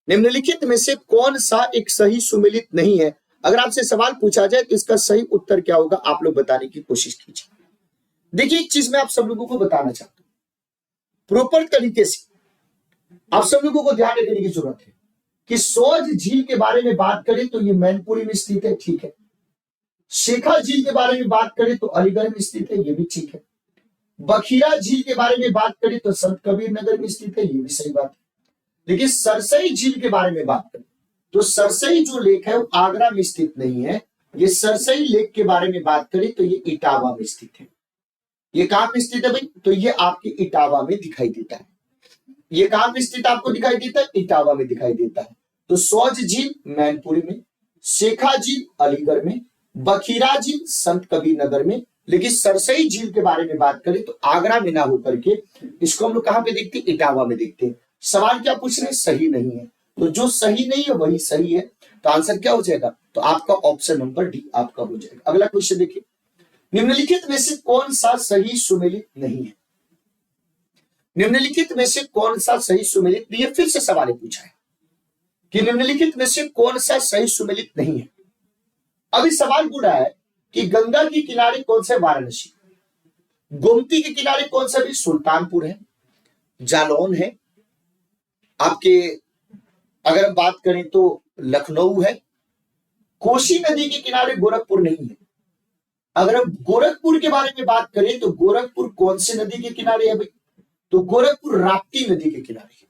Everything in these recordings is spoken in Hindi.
निम्नलिखित में से कौन सा एक सही सुमेलित नहीं है? अगर आपसे सवाल पूछा जाए तो इसका सही उत्तर क्या होगा, आप लोग बताने की कोशिश कीजिए। देखिए, एक चीज मैं आप सब लोगों को बताना चाहता हूं, प्रॉपर तरीके से आप सब लोगों को ध्यान रखने की जरूरत है कि सोज झील के बारे में बात करें तो ये मैनपुरी में स्थित है, ठीक है। शेखा झील के बारे में बात करें तो अलीगढ़ में स्थित है, ये भी ठीक है। बखीरा झील के बारे में बात करें तो संत कबीर नगर में स्थित है, ये भी सही बात है। लेकिन सरसई झील के बारे में बात करें तो सरसई जो लेक है वो आगरा में स्थित नहीं है। ये सरसई लेक के बारे में बात करें तो ये इटावा में स्थित है। ये कहां पे स्थित है भाई? तो ये आपके इटावा में दिखाई देता है। ये कहां पे स्थित आपको दिखाई देता है? इटावा में दिखाई देता है। तो सौज झील मैनपुरी में, शेखा झील अलीगढ़ में, बखीरा झील संत कबीर नगर में। लेकिन सरसई झील के बारे में बात करें तो आगरा में ना होकर के इसको हम लोग कहां पे देखते हैं? इटावा में देखते हैं। सवाल क्या पूछ रहे हैं? सही नहीं है। तो जो सही नहीं है वही सही है, तो आंसर क्या हो जाएगा? तो आपका ऑप्शन नंबर डी आपका हो जाएगा। अगला क्वेश्चन देखिए, निम्नलिखित में से कौन सा सही सुमेलित नहीं है? निम्नलिखित में से कौन सा सही सुमेलित नहीं है? फिर से सवाल पूछा है कि निम्नलिखित में से कौन सा सही सुमेलित नहीं है। अभी सवाल पूछा है कि गंगा के किनारे कौन सा? वाराणसी। गोमती के किनारे कौन सा? भी सुल्तानपुर है, जालौन है, आपके अगर हम बात करें तो लखनऊ है। कोसी नदी के किनारे गोरखपुर नहीं है। अगर हम गोरखपुर के बारे में बात करें तो गोरखपुर कौन से नदी के किनारे है भाई? तो गोरखपुर राप्ती नदी के किनारे है।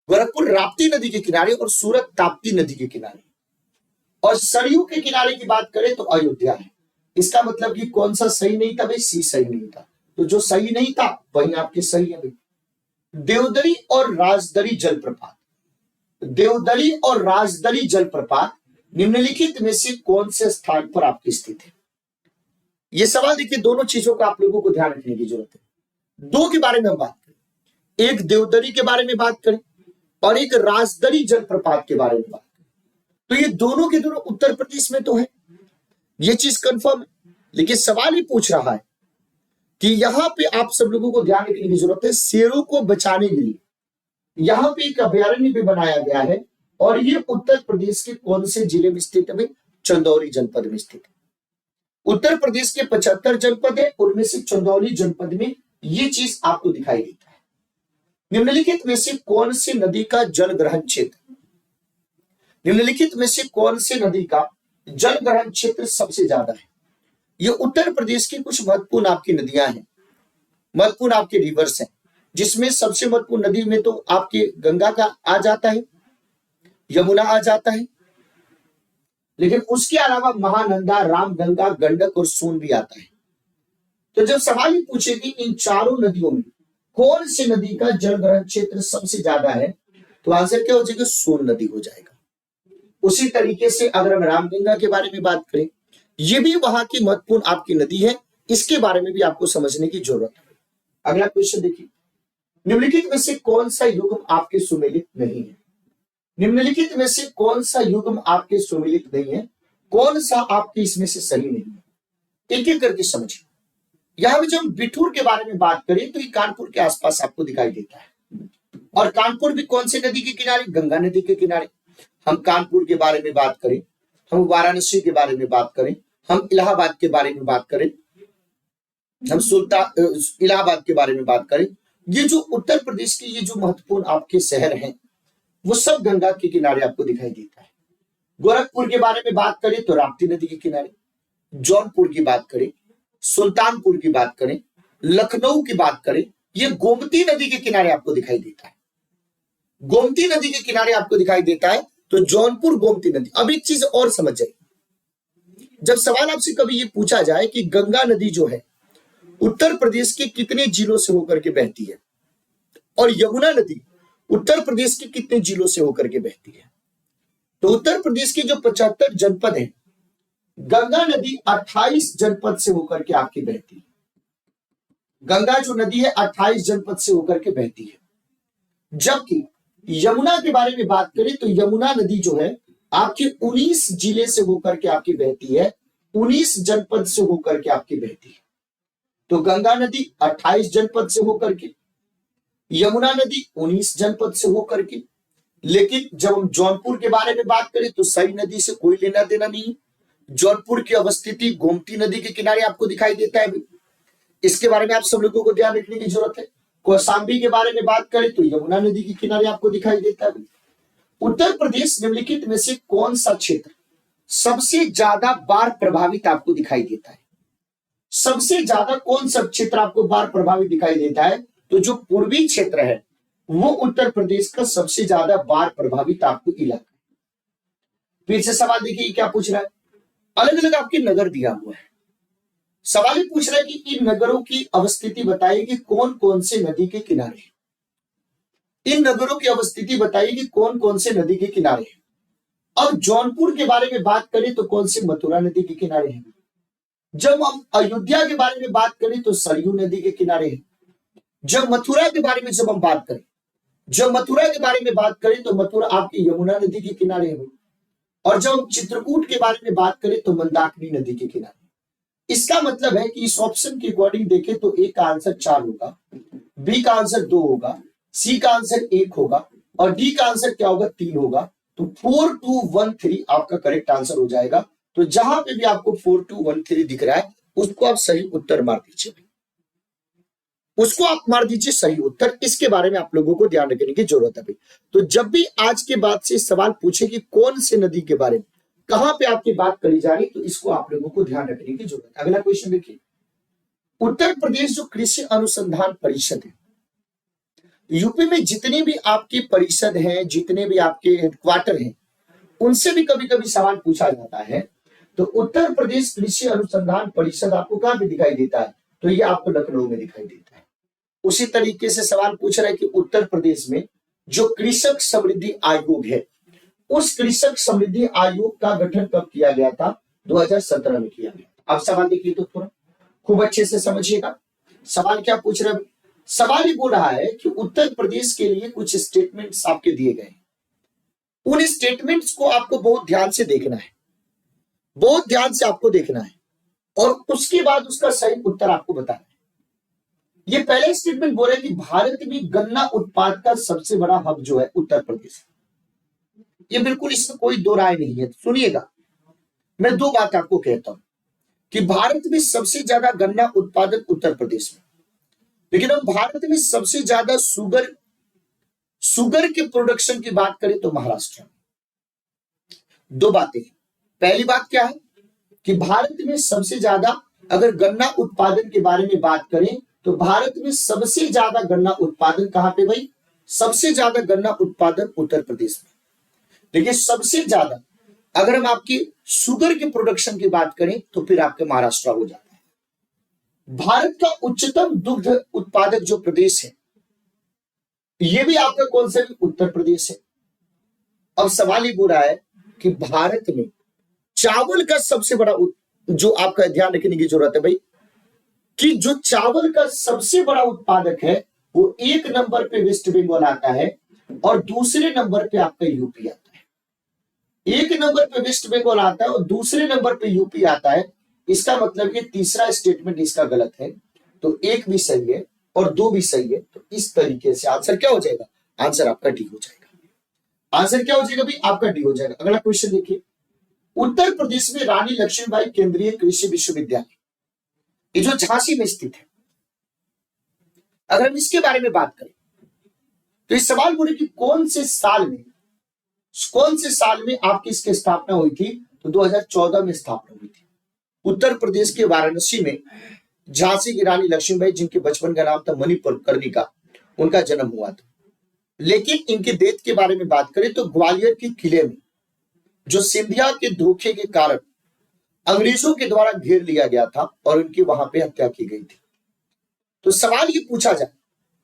गोरखपुर राप्ती नदी के किनारे और सूरत ताप्ती नदी के किनारे। और सरयू के किनारे की बात करें तो अयोध्या है। इसका मतलब कि कौन सा सही नहीं था भाई? सी सही नहीं था। तो जो सही नहीं था वही आपके सही है भाई। देवदरी और राजदरी जलप्रपात, देवदरी और राजदरी जलप्रपात निम्नलिखित में से कौन से स्थान पर आपकी स्थित है? यह सवाल देखिए, दोनों चीजों का आप लोगों को ध्यान रखने की जरूरत है। दो के बारे में हम बात करें, एक देवदरी के बारे में बात करें और एक राजदरी जलप्रपात के बारे में बात करें, तो ये दोनों के दोनों उत्तर प्रदेश में तो है, ये चीज कंफर्म है। लेकिन सवाल ही पूछ रहा है कि यहां पे आप सब लोगों को ध्यान रखने की जरूरत है, शेरों को बचाने के लिए यहां पे एक अभयारण्य भी बनाया गया है और ये उत्तर प्रदेश के कौन से जिले में स्थित है? चंदौली जनपद में स्थित है। उत्तर प्रदेश के 75 जनपद है, उनमें से चंदौली जनपद में ये चीज आपको दिखाई देता है। निम्नलिखित में से कौन सी नदी का जल ग्रहण क्षेत्र, निम्नलिखित में से कौन से नदी का जल ग्रहण क्षेत्र सबसे ज्यादा है? ये उत्तर प्रदेश की कुछ महत्वपूर्ण आपकी नदियां हैं, महत्वपूर्ण आपके रिवर्स हैं, जिसमें सबसे महत्वपूर्ण नदी में तो आपके गंगा का आ जाता है, यमुना आ जाता है, लेकिन उसके अलावा महानंदा, रामगंगा, गंडक और सोन भी आता है। तो जब सवाल ही पूछे कि इन चारों नदियों में कौन सी नदी का जल ग्रहण क्षेत्र सबसे ज्यादा है, तो आंसर क्या हो जाएगा? सोन नदी हो जाएगा। उसी तरीके से अगर हम रामगंगा के बारे में बात करें, ये भी वहां की महत्वपूर्ण आपकी नदी है, इसके बारे में भी आपको समझने की जरूरत है। अगला क्वेश्चन देखिए, निम्नलिखित में से कौन सा युग्म आपके सुमेलित नहीं है? निम्नलिखित में से कौन सा युग्म आपके सुमेलित नहीं है? कौन सा आपके इसमें से सही नहीं है? एक एक करके समझिए। यहां पे जब हम बिठूर के बारे में बात करें तो ये कानपुर के आसपास आपको दिखाई देता है, और कानपुर भी कौन से नदी के किनारे? गंगा नदी के किनारे। हम कानपुर के बारे में बात करें, हम वाराणसी के बारे में बात करें, हम इलाहाबाद के बारे में बात करें, हम इलाहाबाद के बारे में बात करें, ये जो उत्तर प्रदेश के ये जो महत्वपूर्ण आपके शहर हैं वो सब गंगा के किनारे आपको दिखाई देता है। गोरखपुर के बारे में बात करें तो राप्ती नदी के किनारे, जौनपुर की बात करें, सुल्तानपुर की बात करें, लखनऊ की बात करें, ये गोमती नदी के किनारे आपको दिखाई देता है। गोमती नदी के किनारे आपको दिखाई देता है, तो जौनपुर गोमती नदी। अब एक चीज और समझ जाइए, जब सवाल आपसे कभी ये पूछा जाए कि गंगा नदी जो है उत्तर प्रदेश के कितने जिलों से होकर के बहती है और यमुना नदी उत्तर प्रदेश के कितने जिलों से होकर के बहती है, तो उत्तर प्रदेश के जो 75 जनपद हैं, गंगा नदी 28 जनपद से होकर के आपकी बहती है। गंगा जो नदी है 28 जनपद से होकर के बहती है। जबकि यमुना के बारे में बात करें तो यमुना नदी जो है आपके 19 जिले से होकर के आपकी बहती है, 19 जनपद से होकर के आपकी बहती है। तो गंगा नदी 28 जनपद से होकर के, यमुना नदी 19 जनपद से होकर के, लेकिन जब हम जौनपुर के बारे में बात करें तो सई नदी से कोई लेना देना नहीं है। जौनपुर की अवस्थिति गोमती नदी के किनारे आपको दिखाई देता है। इसके बारे में आप सब लोगों को ध्यान रखने की जरूरत है। कौशाम्बी के बारे में बात करें तो यमुना नदी के किनारे आपको दिखाई देता है। उत्तर प्रदेश निम्नलिखित में से कौन सा क्षेत्र सबसे ज्यादा बाढ़ प्रभावित आपको दिखाई देता है? सबसे ज्यादा कौन सा क्षेत्र आपको बाढ़ प्रभावित दिखाई देता है? तो जो पूर्वी क्षेत्र है वो उत्तर प्रदेश का सबसे ज्यादा बाढ़ प्रभावित आपको इलाका। फिर से सवाल देखिए क्या पूछ रहा है। अलग अलग आपके नगर दिया हुआ है। सवाल ये पूछ रहा है कि इन नगरों की अवस्थिति बताइए कि कौन कौन से नदी के किनारे है। इन नगरों की अवस्थिति बताइए कि कौन कौन से नदी के किनारे है। अब जौनपुर के बारे में बात करें तो कौन से मथुरा नदी के किनारे है। जब हम अयोध्या के बारे में बात करें तो सरयू नदी के किनारे है। जब मथुरा के बारे में जब हम बात करें तो मथुरा आपकी यमुना नदी के किनारे है। और जब हम चित्रकूट के बारे में बात करें तो मंदाकिनी नदी के किनारे। इसका मतलब है कि इस ऑप्शन के अकॉर्डिंग देखें तो ए का आंसर 4 होगा, बी का आंसर 2 होगा, सी का आंसर 1 होगा और डी का आंसर क्या होगा? 3 होगा। तो 4213 आपका करेक्ट आंसर हो जाएगा। तो जहां पे भी आपको 4213 दिख रहा है उसको आप सही उत्तर मार दीजिए, उसको आप मार दीजिए सही उत्तर। इसके बारे में आप लोगों को ध्यान रखने की जरूरत है भाई। तो जब भी आज के बाद से सवाल पूछे कि कौन से नदी के बारे में कहां पे आपकी बात करी जा रही, तो इसको आप लोगों को ध्यान रखने की जरूरत है। अगला क्वेश्चन देखिए। उत्तर प्रदेश जो कृषि अनुसंधान परिषद है, यूपी में जितने भी आपके परिषद हैं, जितने भी आपके हेडक्वार्टर हैं, उनसे भी कभी कभी सवाल पूछा जाता है। तो उत्तर प्रदेश कृषि अनुसंधान परिषद आपको कहां पे दिखाई देता है? तो ये आपको लखनऊ में दिखाई देता है। उसी तरीके से सवाल पूछ रहा है कि उत्तर प्रदेश में जो कृषक समृद्धि आयोग है, उस कृषक समृद्धि आयोग का गठन कब किया गया था? 2017 में किया गया। अब सवाल देखिए तो थोड़ा खूब अच्छे से समझिएगा। सवाल क्या पूछ रहा है? सवाल ये बोल रहा है कि उत्तर प्रदेश के लिए कुछ स्टेटमेंट्स आपके दिए गए, उन स्टेटमेंट्स को आपको बहुत ध्यान से देखना है, बहुत ध्यान से आपको देखना है और उसके बाद उसका सही उत्तर आपको बताना है। ये पहला स्टेटमेंट बोल रहा है कि भारत में गन्ना उत्पाद का सबसे बड़ा हब जो है उत्तर प्रदेश। ये बिल्कुल इसमें कोई दो राय नहीं है। सुनिएगा, मैं 2 बात आपको कहता हूं कि भारत में सबसे ज्यादा गन्ना उत्पादन उत्तर प्रदेश में, लेकिन हम भारत में सबसे ज्यादा शुगर के प्रोडक्शन की बात करें तो महाराष्ट्र में। 2 बातें। पहली बात क्या है कि भारत में सबसे ज्यादा अगर गन्ना उत्पादन के बारे में बात करें तो भारत में सबसे ज्यादा गन्ना उत्पादन कहां पे भाई? सबसे ज्यादा गन्ना उत्पादन उत्तर प्रदेश में। देखिए सबसे ज्यादा अगर हम आपकी शुगर के प्रोडक्शन की बात करें तो फिर आपके महाराष्ट्र हो जाता है। भारत का उच्चतम दुग्ध उत्पादक जो प्रदेश है ये भी आपका कौन सा? उत्तर प्रदेश है। अब सवाल ये बोल रहा है कि भारत में चावल का सबसे बड़ा जो आपका ध्यान रखने की जरूरत है भाई कि जो चावल का सबसे बड़ा उत्पादक है वो 1 नंबर पे वेस्ट बंगाल आता है और दूसरे नंबर पे आपका यूपी आता है। 1 नंबर पे वेस्ट बंगाल आता है और दूसरे नंबर पे यूपी आता है। इसका मतलब ये तीसरा स्टेटमेंट इसका गलत है। तो 1 भी सही है और 2 भी सही है। तो इस तरीके से आंसर क्या हो जाएगा? आंसर आपका डी हो जाएगा। आंसर क्या हो जाएगा भाई? आपका डी हो जाएगा। अगला क्वेश्चन देखिए। उत्तर प्रदेश में रानी लक्ष्मीबाई केंद्रीय कृषि विश्वविद्यालय, ये जो झांसी में स्थित है, अगर हम इसके बारे में बात करें तो इस सवाल बोले कि कौन से साल में आपकी इसकी स्थापना हुई थी? तो 2014 में स्थापना हुई थी। उत्तर प्रदेश के वाराणसी में झांसी की रानी लक्ष्मीबाई, जिनके बचपन का नाम था मणिकर्णिका, उनका जन्म हुआ था। लेकिन इनके डेथ के बारे में बात करें तो ग्वालियर के किले में जो सिंधिया के धोखे के कारण अंग्रेजों के द्वारा घेर लिया गया था और उनकी वहां पे हत्या की गई थी। तो सवाल ये पूछा जाए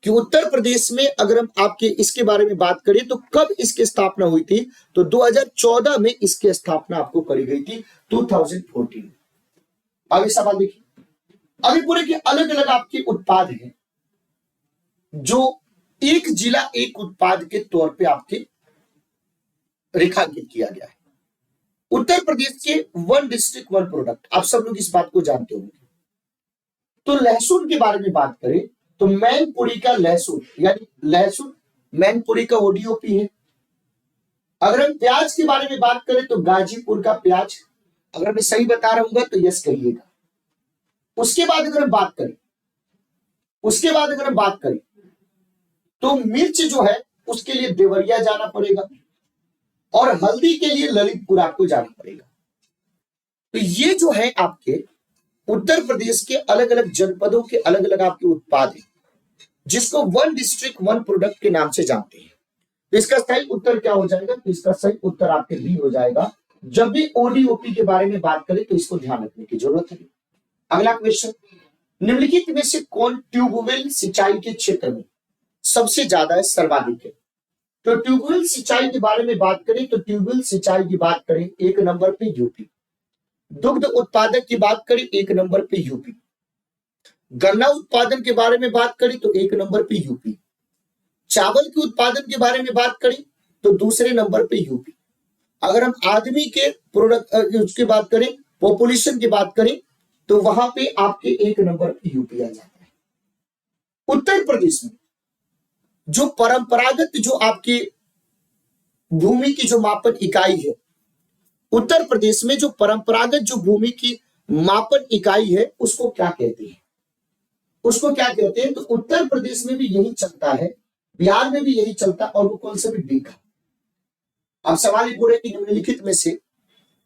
कि उत्तर प्रदेश में अगर हम आपके इसके बारे में बात करें तो कब इसकी स्थापना हुई थी? तो 2014 में इसकी स्थापना आपको करी गई थी, 2014। आगे सवाल देखिए। अभी पूरे के अलग अलग आपके उत्पाद हैं जो एक जिला एक उत्पाद के तौर पे आपके रेखांकित किया गया है। उत्तर प्रदेश के 1 डिस्ट्रिक्ट 1 प्रोडक्ट, आप सब लोग इस बात को जानते होंगे। तो लहसुन के बारे में बात करें तो मैनपुरी का लहसुन, यानी लहसुन मैनपुरी का ओडीओपी है। अगर हम प्याज के बारे में बात करें तो गाजीपुर का प्याज, अगर मैं सही बता रहा हूँ तो यस कहिएगा। उसके बाद अगर हम बात करें तो मिर्च जो है उसके लिए देवरिया जाना पड़ेगा और हल्दी के लिए ललितपुर आपको जाना पड़ेगा। तो ये जो है आपके उत्तर प्रदेश के अलग अलग जनपदों के अलग अलग आपके उत्पाद हैं, जिसको वन डिस्ट्रिक्ट वन प्रोडक्ट के नाम से जानते हैं। तो इसका सही उत्तर क्या हो जाएगा? तो इसका सही उत्तर आपके बी हो जाएगा। जब भी ओडीओपी के बारे में बात करें तो इसको ध्यान रखने की जरूरत है। अगला क्वेश्चन, निम्नलिखित में से कौन ट्यूबवेल सिंचाई के क्षेत्र में सबसे ज्यादा है, सर्वाधिक है? तो ट्यूबवेल सिंचाई के बारे में बात करें तो ट्यूबवेल सिंचाई की बात करें 1 नंबर पे यूपी। दुग्ध उत्पादक की बात करें 1 नंबर पे यूपी। गन्ना उत्पादन के बारे में बात करें तो 1 नंबर पे यूपी। चावल के उत्पादन के बारे में बात करें तो दूसरे नंबर पे यूपी। अगर हम आदमी के प्रोडक्ट उसकी बात करें, पॉपुलेशन की बात करें तो वहां पे आपके 1 नंबर पे यूपी आ जाता है। उत्तर प्रदेश में जो परंपरागत जो आपकी भूमि की जो मापन इकाई है, उत्तर प्रदेश में जो परंपरागत जो भूमि की मापन इकाई है उसको क्या कहते हैं? तो उत्तर प्रदेश में भी यही चलता है, बिहार में भी यही चलता है, और वो कौन सा भी बीघा। अब सवाल ये पूरे कि निम्नलिखित में से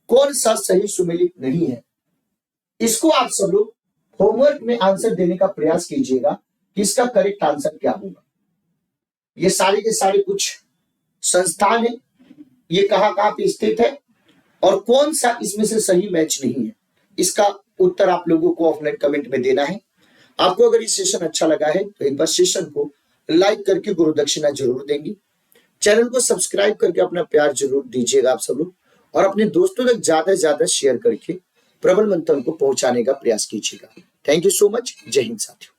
कौन सा सही सुमेलित नहीं है? इसको आप सब लोग होमवर्क में आंसर देने का प्रयास कीजिएगा कि इसका करेक्ट आंसर क्या होगा। ये सारे के सारे कुछ संस्थान है, ये कहां पे स्थित है और कौन सा इसमें से सही मैच नहीं है, इसका उत्तर आप लोगों को ऑफलाइन कमेंट में देना है। आपको अगर ये सेशन अच्छा लगा है तो एक बार सेशन को लाइक करके गुरु दक्षिणा जरूर देंगे। चैनल को सब्सक्राइब करके अपना प्यार जरूर दीजिएगा आप सब लोग, और अपने दोस्तों तक ज्यादा से ज्यादा शेयर करके प्रबल मंथन को पहुंचाने का प्रयास कीजिएगा। Thank you so much. जय हिंद साथियों।